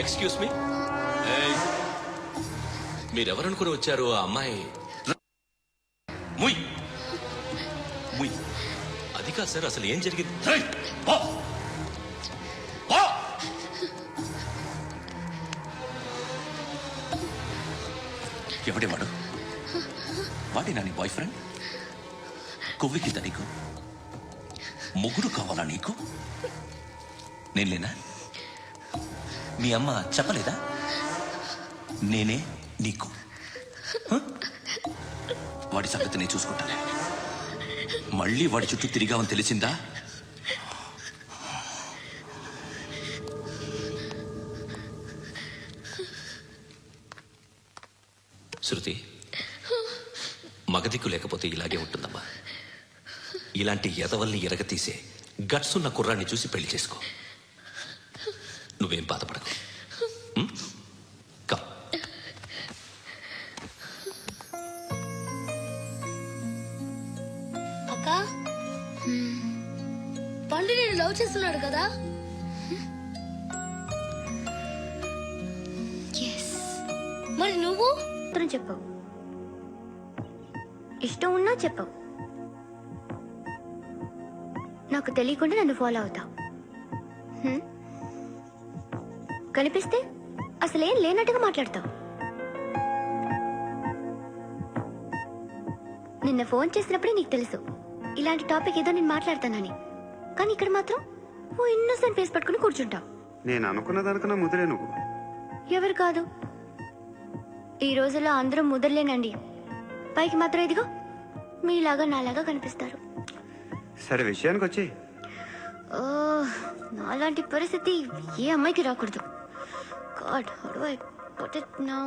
Excuse me, మీరెవరనుకుని వచ్చారు? ఆ అమ్మాయి ముయ్ ముయ్. అది కాదు సార్, అసలు ఏం జరిగింది? ఎవడే వాడు? వాడేనా నీ బాయ్ ఫ్రెండ్? కొవ్వికింద నీకు? ముగ్గురు కావాలా నీకు? నేను లేనా? మీ అమ్మ చెప్పలేదా నేనే నీకు? వాడి సంగతి నేను చూసుకుంటానే. మళ్ళీ వాడి చుట్టూ తిరిగావని తెలిసిందా? శృతి, మగదిక్కు లేకపోతే ఇలాగే ఉంటుందమ్మా. ఇలాంటి ఎదవల్ని ఎరగతీసే గట్స్ ఉన్న కుర్రాన్ని చూసి పెళ్లి చేసుకో. నువ్వేం బాధపడకు. కమ్. అక్క, పండు నేను లవ్ చేస్తున్నాడు కదా? మరి నువ్వు చెప్పవు. ఇష్టం ఉన్నా చెప్పవు. నాకు తెలియకుండా నన్ను ఫాలో అవుతావు. కనిపిస్తే అసలేం లేనట్టుగా మాట్లాడతావు. నిన్న ఫోన్ చేసినప్పుడే నీకు తెలుసు ఇలాంటి టాపిక్ ఏదో నేను మాట్లాడతానని. కానీ ఇక్కడ మాత్రం ఓ ఇన్నోసెంట్ ఫేస్ పట్టుకుని కూర్చుంటావు. నేను అనుకున్న దానికన్నా ముదిరే నువ్వు. ఎవరు కాదు, ఈ రోజుల్లో అందరూ ముదరలేనండి. పైకి మాత్రం ఇదిగో మీలాగా నాలాగా కనిపిస్తారు. సరే విషయానికి వచ్చి, నాలాంటి పరిస్థితి ఏ అమ్మాయికి రాకూడదు. God, how do I put it now?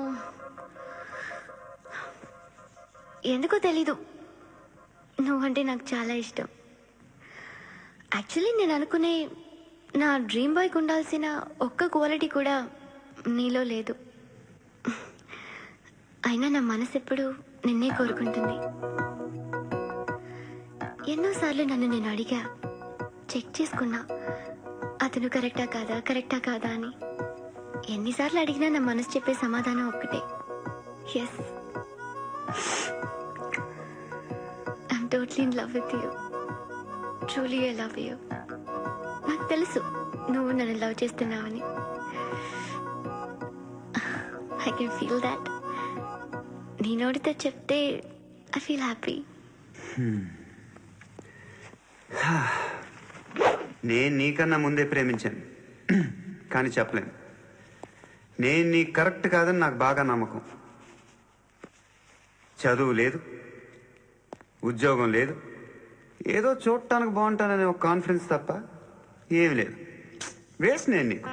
ఎందుకో తెలీదు, నువ్వంటే నాకు చాలా ఇష్టం. యాక్చువల్లీ నేను అనుకునే నా డ్రీమ్ బాయ్కి ఉండాల్సిన ఒక్క క్వాలిటీ కూడా నీలో లేదు. అయినా నా మనసు ఎప్పుడు నిన్నే కోరుకుంటుంది. ఎన్నోసార్లు నన్ను నేను అడిగా, చెక్ చేసుకున్నా అతను కరెక్టా కాదా అని. ఎన్నిసార్లు అడిగినా నా మనసు చెప్పే సమాధానం ఒక్కటే, yes, I'm totally in love with you. Truly I love you. నాకు తెలుసు నువ్వు నన్ను లవ్ చేస్తున్నావని. I can feel that. నీ నోటితో చెప్తే ఐ ఫీల్ హ్యాపీ. నేను నీకన్నా ముందే ప్రేమించాను, కానీ చెప్పలేను. నేను నీకు కరెక్ట్ కాదని నాకు బాగా నమ్మకం. చదువు లేదు, ఉద్యోగం లేదు, ఏదో చూడటానికి బాగుంటాననే ఒక కాన్ఫిడెన్స్ తప్ప ఏమి లేదు. వేస్ట్ నేను నీకు.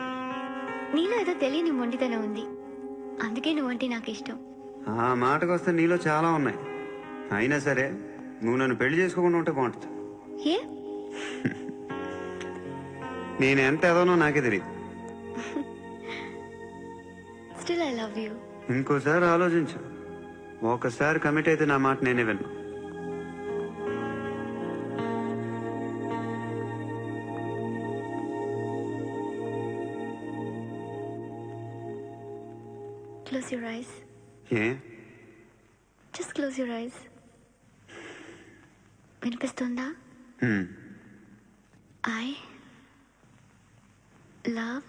నీలో ఏదో తెలియని మొండితనం ఉంది, అందుకే నువ్వంటే నాకు ఇష్టం. ఆ మాటకు వస్తే నీలో చాలా ఉన్నాయి. అయినా సరే నువ్వు నన్ను పెళ్లి చేసుకోకుండా ఉంటే బాగుంటుంది. ఏ? నేను ఎంత ఎదవనో నాకే తెలియదు. Still I love you. ఇంకోసారి ఆలోచించు. ఒకసారి కమిట్ అయితే నా మాట నేనే విన్నా. Close your eyes. A? Just close your eyes. వినిపిస్తుందా? I love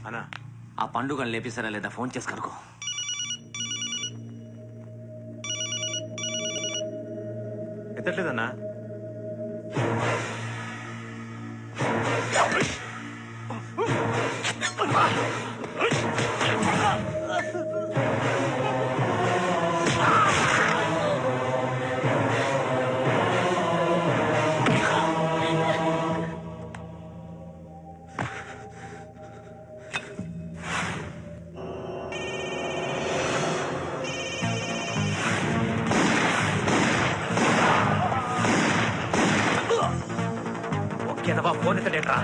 అన్నా ఆ పండుగను లేపిస్తారా లేదా ఫోన్ చేసి కనుకో. ఎత్తట్లేదన్నా. ఓకేనవా ఫోన్ ఎత్తడేట్రా.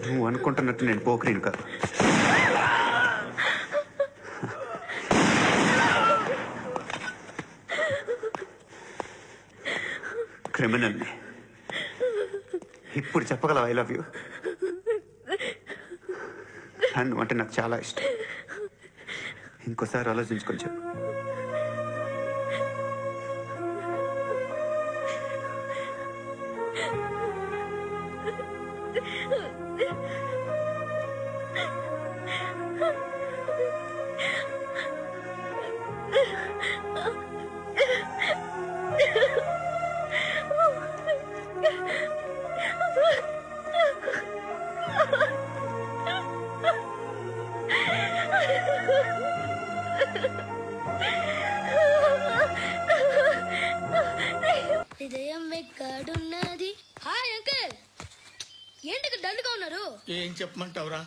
నువ్వు అనుకుంటున్నట్టు నేను పోకరీని కాదు. క్రిమినల్ని. ఇప్పుడు చెప్పగలవు ఐ లవ్ యూ. నువ్వు అంటే నాకు చాలా ఇష్టం. ఇంకోసారి ఆలోచించుకొని చెప్పు. హృదయం ఎక్కడున్నది? హాయ్ అంకుల్, ఏంటి డల్గా ఉన్నారు? ఏం చెప్పమంటావురా,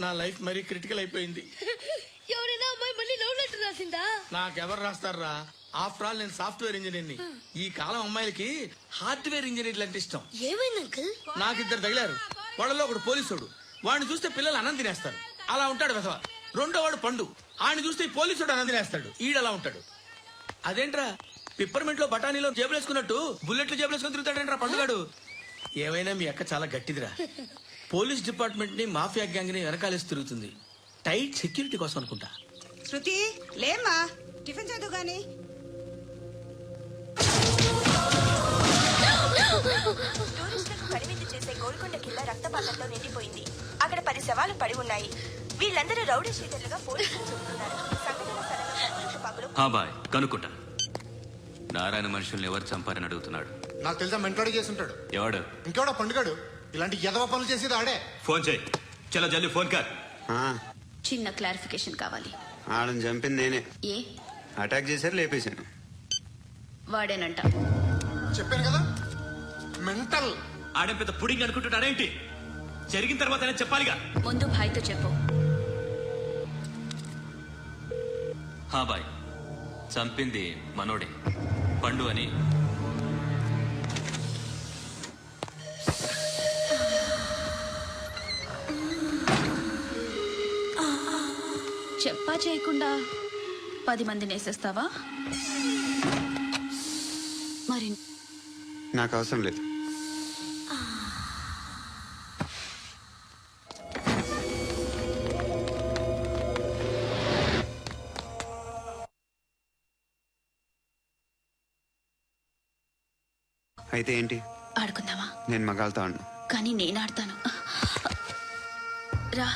నా లైఫ్ మరీ క్రిటికల్ అయిపోయింది. ఎవరైనా అమ్మాయి మళ్ళీ లవ్ లెటర్ రాసిందా? నాకెవరు రాస్తారా? ఆఫ్టర్ ఆల్ నేను సాఫ్ట్వేర్ ఇంజనీర్ని. ఈ కాలం అమ్మాయిలకి హార్డ్వేర్ ఇంజనీర్లు అంటే ఇష్టం. ఏమైంది అంకుల్? నాకు ఇద్దరు తగిలారు. వాళ్ళలో ఒకడు పోలీసుడు. వాడిని చూస్తే పిల్లలు అన్నం తినేస్తారు, అలా ఉంటాడు వెధవ. రెండో వాడు పండు. ఆయన చూస్తే ఈ పోలీసుడు అన్నం తినేస్తాడు, ఈడలా ఉంటాడు. అదేంట్రా పిప్పర్మెంట్ లో బఠానీలో జేబులేసుకున్నట్టు బుల్లెట్లు జేబులేసుకుని తిరుగుతాడేంట్రా పండుగాడు. ఏమైనా మీ అక్క చాలా గట్టిదిరా. పోలీస్ డిపార్ట్మెంట్ ని మాఫియా గ్యాంగ్ ని వెనకాలేసి తిరుగుతుంది. టైట్ సెక్యూరిటీ కోసం అనుకుంటా. శృతి లేమ్మా, టిఫిన్ చదువు గాని. టూరిస్టులకు కనువిందు చేసే గోల్కొండ కిల్లా రక్తపాతంతో నిండిపోయింది. అక్కడ 10 శవాలు పడి ఉన్నాయి. వీళ్ళందరూ రౌడీ షీటర్లుగా పోలీసులు చెబుతున్నారు. సంఘటన స్థలంలో సంతోష పగులు. హా బాయ్ కనుక్కుంటా. నారాయణ మనుషుల్ని ఎవరు చంపారని అడుగుతున్నాడు. నాకు తెలుసా మెంటోడి చేసి ఉంటాడు. ఎవడు? ఇంకెవడో పండుగాడు. ఇలాంటి ఎదవ పనులు చేసేది ఆడే. ఫోన్ చేయి. చలో జల్దీ ఫోన్ కర్. చిన్న క్లారిఫికేషన్ కావాలి. ఆడని చంపింది నేనే. ఏ అటాక్ చేశారు, లేపేశాను. వాడేనంట. చెప్పాను కదా మెంటల్. ఆడే పెద్ద పుడింగ్ అనుకుంటున్నాడేంటి? జరిగిన తర్వాత అయినా చెప్పాలిగా. ముందు భాయ్తో చెప్పు. హా బాయ్, చంపింది మనోడే, పండు అని. చెప్పా చేయకుండా 10 మందిని వేసేస్తావా? మరి నాకు అవసరం లేదు. అయితే ఏంటి? ఆడుకుందామా? నేను మగాళ్ళతో ఆడను. కానీ నేను ఆడతాను. రా.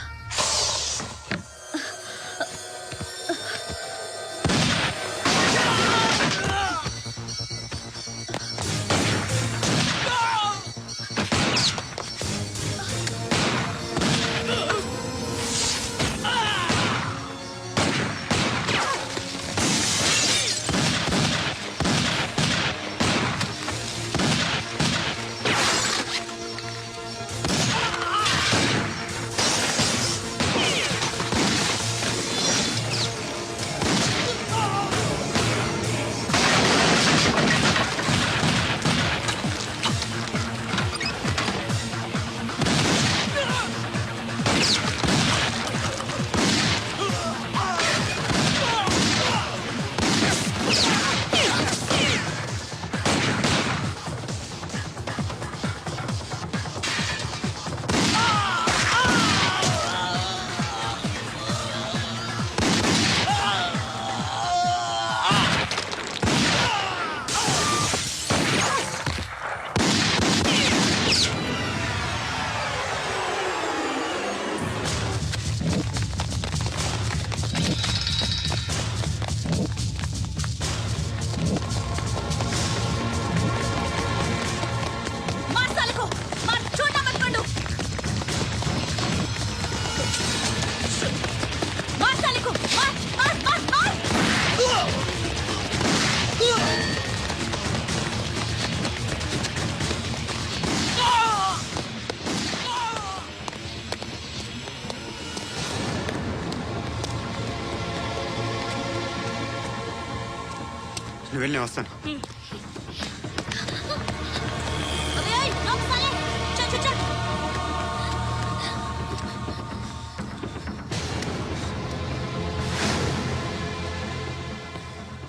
నువ్వు వెళ్ళి నేను వస్తాను.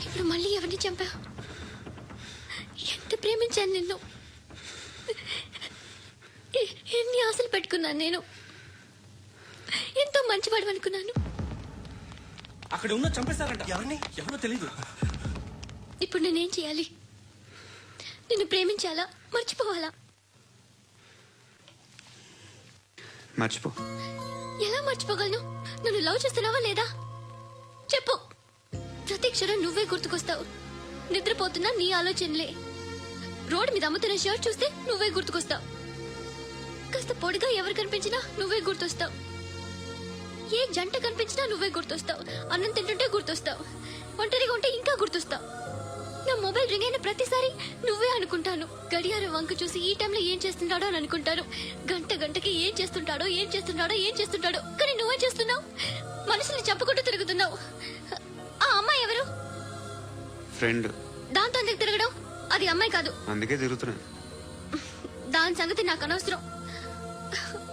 ఇప్పుడు మళ్ళీ ఎవరిని చంపా? ఎంత ప్రేమించాను నిన్ను, ఎన్ని ఆశలు పెట్టుకున్నాను నేను, ఎంతో మంచివాడు అనుకున్నాను. అక్కడ ఉన్న చంపేస్తారంట. ఎవరిని? ఎవరో తెలీదు. ఇప్పుడు నేనేం చేయాలి? నిన్ను ప్రేమించాలా, మర్చిపోవాలా? మర్చిపో. ఎలా మర్చిపోగలను? నన్ను లవ్ చేస్తున్నావా లేదా చెప్పు. ప్రతి క్షణం నువ్వే గుర్తుకొస్తావు. నిద్రపోతున్నా నీ ఆలోచనలే. రోడ్డు మీద అమ్ముతున్న షర్ట్ చూస్తే నువ్వే గుర్తుకొస్తావు. కాస్త పొడిగా ఎవరు కనిపించినా నువ్వే గుర్తొస్తావు. ఏ జంట కనిపించినా నువ్వే గుర్తొస్తావు. అన్నం తింటుంటే గుర్తొస్తావు. ఒంటరిగా ఉంటే ఇంకా గుర్తొస్తావు. నా మొబైల్ రింగ్ అయిన ప్రతిసారి నువ్వే అనుకుంటాను. గడియారం వంక చూసి ఈ టైంలో ఏం చేస్తుంటాడో అని అనుకుంటాను. గంట గంటకి ఏం చేస్తుంటాడో. కానీ నువ్వే చేస్తున్నావు. మనుషుల్ని చంపుకుంటూ తిరుగుతున్నావు. ఆ అమ్మాయి ఎవరు? ఫ్రెండ్. దాంతో ఎందుకు తిరగడం? అది అమ్మాయి కాదు. అందుకే తిరుగుతున్నాను. దాని సంగతి నాకు అనవసరం.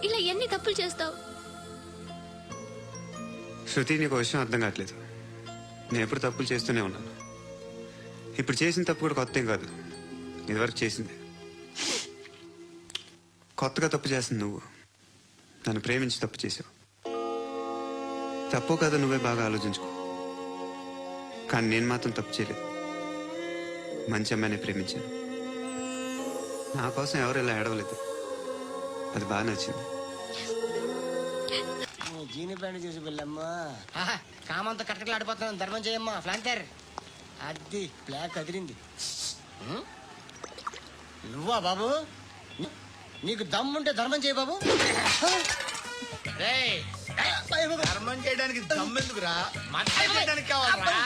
ఇలా ఎన్ని తప్పులు చేస్తావు? శృతి, నీకు విషయం అర్థం కావట్లేదు. నేను ఎప్పుడు తప్పులు చేస్తూనే ఉన్నాను. ఇప్పుడు చేసిన తప్పు కూడా కొత్త ఏం కాదు, ఇదివరకు చేసింది. కొత్తగా తప్పు చేస్తుంది నువ్వు. నన్ను ప్రేమించి తప్పు చేసావు. తప్పు కదా నువ్వే బాగా ఆలోచించుకో. కానీ నేను మాత్రం తప్పు చేయలేదు. మంచి అమ్మాయిని ప్రేమించాను. నా కోసం ఎవరు ఇలా ఏడవలేదు. అది బాగా నచ్చింది. జీని ప్యాంట్ చూసి వెళ్ళమ్మా. కామంతో కట్టకలు ఆడిపోతున్నాను. ధర్మం చేయమ్మా. ఫ్లాంకర్ అది బ్లాక్ అదిరింది. నువ్వా బాబు? నీకు దమ్ముంటే ధర్మం చేయ బాబు. ధర్మం చేయడానికి దమ్మెందుకురా? చేయడానికి కావాలరా?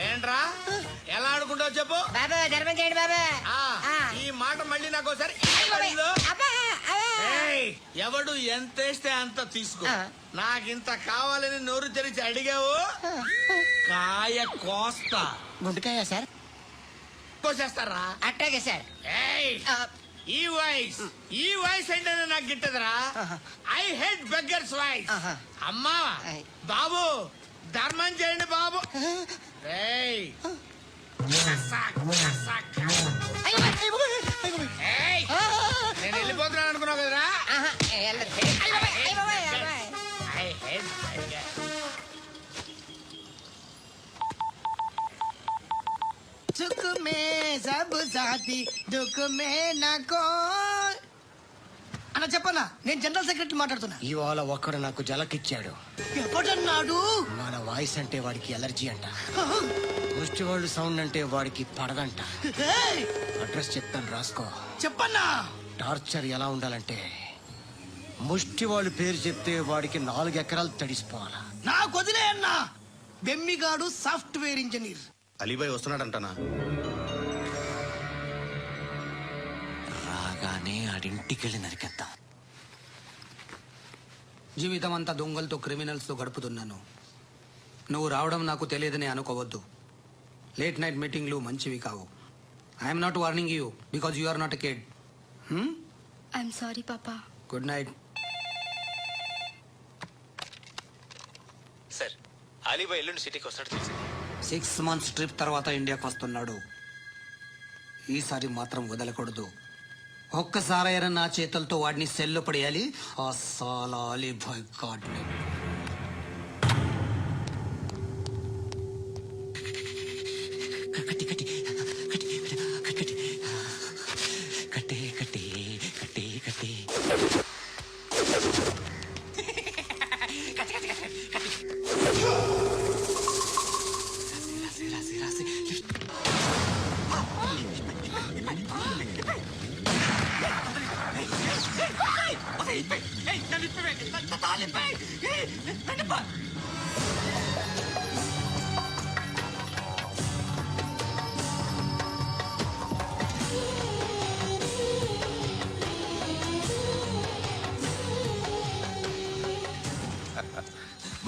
ఏంట్రా ఎలా ఆడుకుంటావు చెప్పు. బాబా ధర్మం చేయండి బాబా. ఈ మాట మళ్ళీ నాకు ఒకసారి. ఎవడు ఎంత వేస్తే అంత తీసుకో. నాకింత కావాలని నోరు తెరిచి అడిగావు, కాయ కోస్తా. గుండెకాయ సార్? కోసేస్తారా? అట్టాగే సార్. ఈ వాయిస్ అంటే నాకు గిట్టదురా. I hate beggars voice. అమ్మా బాబు ధర్మం చేయండి బాబు. నేను వెళ్ళిపోతున్నాను అనుకున్నావు కదరా. సుఖ మే సబ్ సాథీ దుఃఖ మే నకో. అన్న చెప్పన్నా, నేను జనరల్ సెక్రటరీ మాట్లాడుతున్నా. ఇవాళ ఒక్కడు నాకు జలకిచ్చాడు. ఎవడన్నాడు? మన వాయిస్ అంటే వాడికి ఎలర్జీ అంట. ముష్టి వాళ్ళు సౌండ్ అంటే వాడికి పడదంట. అడ్రస్ చెప్తాను రాసుకో. చెప్పన్నా. టార్చర్ ఎలా ఉండాలంటే ముష్టి వాళ్ళు పేరు చెప్తే వాడికి 4 ఎకరాలు తడిసిపోవాలా. నాకు వదిలే అన్నా. బెమ్మిగాడు సాఫ్ట్వేర్ ఇంజనీర్. అలీబాయ్ వస్తున్నాడంటనా? రాగానే ఆడింటికెళ్ళి నరికేద్దాం. జీవితం అంతా దొంగలతో క్రిమినల్స్తో గడుపుతున్నాను. నువ్వు రావడం నాకు తెలియదని అనుకోవద్దు. లేట్ నైట్ మీటింగ్లు మంచివి కావు. I'm not warning you because you are not a kid. I'm sorry papa. Good night. Sir, Alibhai ఎల్లుండి సిటీకి వస్తాడు తెలిసింది. 6 months ట్రిప్ తర్వాత ఇండియాకి వస్తున్నాడు. ఈసారి మాత్రం వదలకూడదు. ఒక్కసారైనా నా చేతులతో వాడిని సెల్లు పడేయాలి. ఆ సాలా అలీబాయ్ గాడ్ని.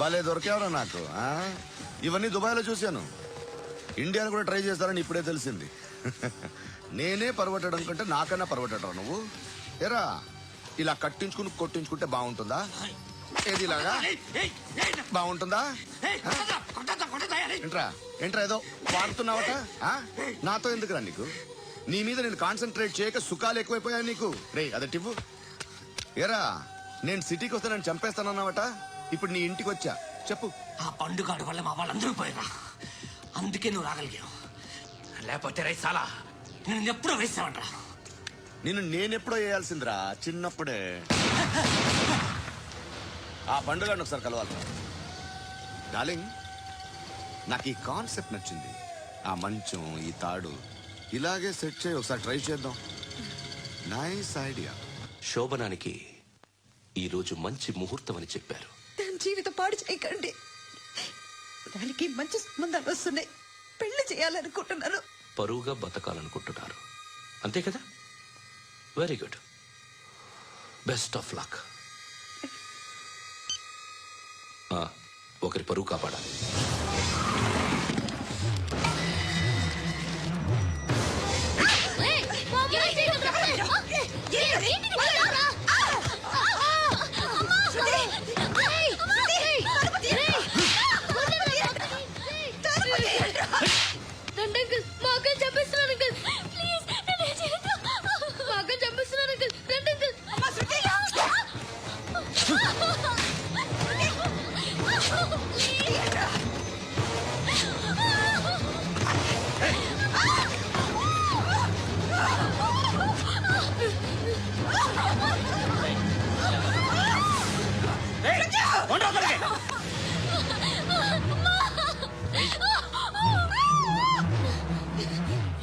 భలే దొరికేవరా నాకు. ఇవన్నీ దుబాయ్లో చూశాను. ఇండియాలో కూడా ట్రై చేస్తారని ఇప్పుడే తెలిసింది. నేనే పరవట్టడం కంటే నాకన్నా పరవట్టడం నువ్వు. ఎరా ఇలా కట్టించుకుని కొట్టించుకుంటే బాగుంటుందా? ఏది ఇలాగా బాగుంటుందా? ఏంట్రా ఏంట్రా ఏదో వాడుతున్నావట? నాతో ఎందుకురా నీకు? నీ మీద నేను కాన్సన్ట్రేట్ చేయక సుఖాలు ఎక్కువైపోయా నీకు. రే అదటివ్వు. ఎరా నేను సిటీకి వస్తే నన్ను చంపేస్తానన్నావట, ఇప్పుడు నీ ఇంటికి వచ్చా. చెప్పు. ఆ పండుగాడు వల్ల మా వాళ్ళందరూ పోయినా, అందుకే నువ్వు రాగలిగావు. లేకపోతే రైసాలా నేను ఎప్పుడో వేసావంటా. నిన్ను నేనెప్పుడో వేయాల్సిందిరా, చిన్నప్పుడే. ఆ పండుగను ఒకసారి కలవాలి డార్లింగ్. నాకు ఈ కాన్సెప్ట్ నచ్చింది. ఆ మంచం, ఈ తాడు ఇలాగే సెట్ చేయి, ఒకసారి ట్రై చేద్దాం. Nice idea. శోభనానికి ఈరోజు మంచి ముహూర్తం అని చెప్పారు. దాని జీవితం పాడు చేయకండి. దానికి మంచి సంబంధాలు వస్తున్నాయి. పెళ్లి చేయాలనుకుంటున్నాను. పరువుగా బతకాలనుకుంటున్నారు అంతే కదా? Very good. Best of luck. ఒకరి పరువు కాపాడాలి.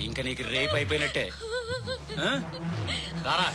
ఇంకా నీకు రేపు అయిపోయినట్టే. రారా.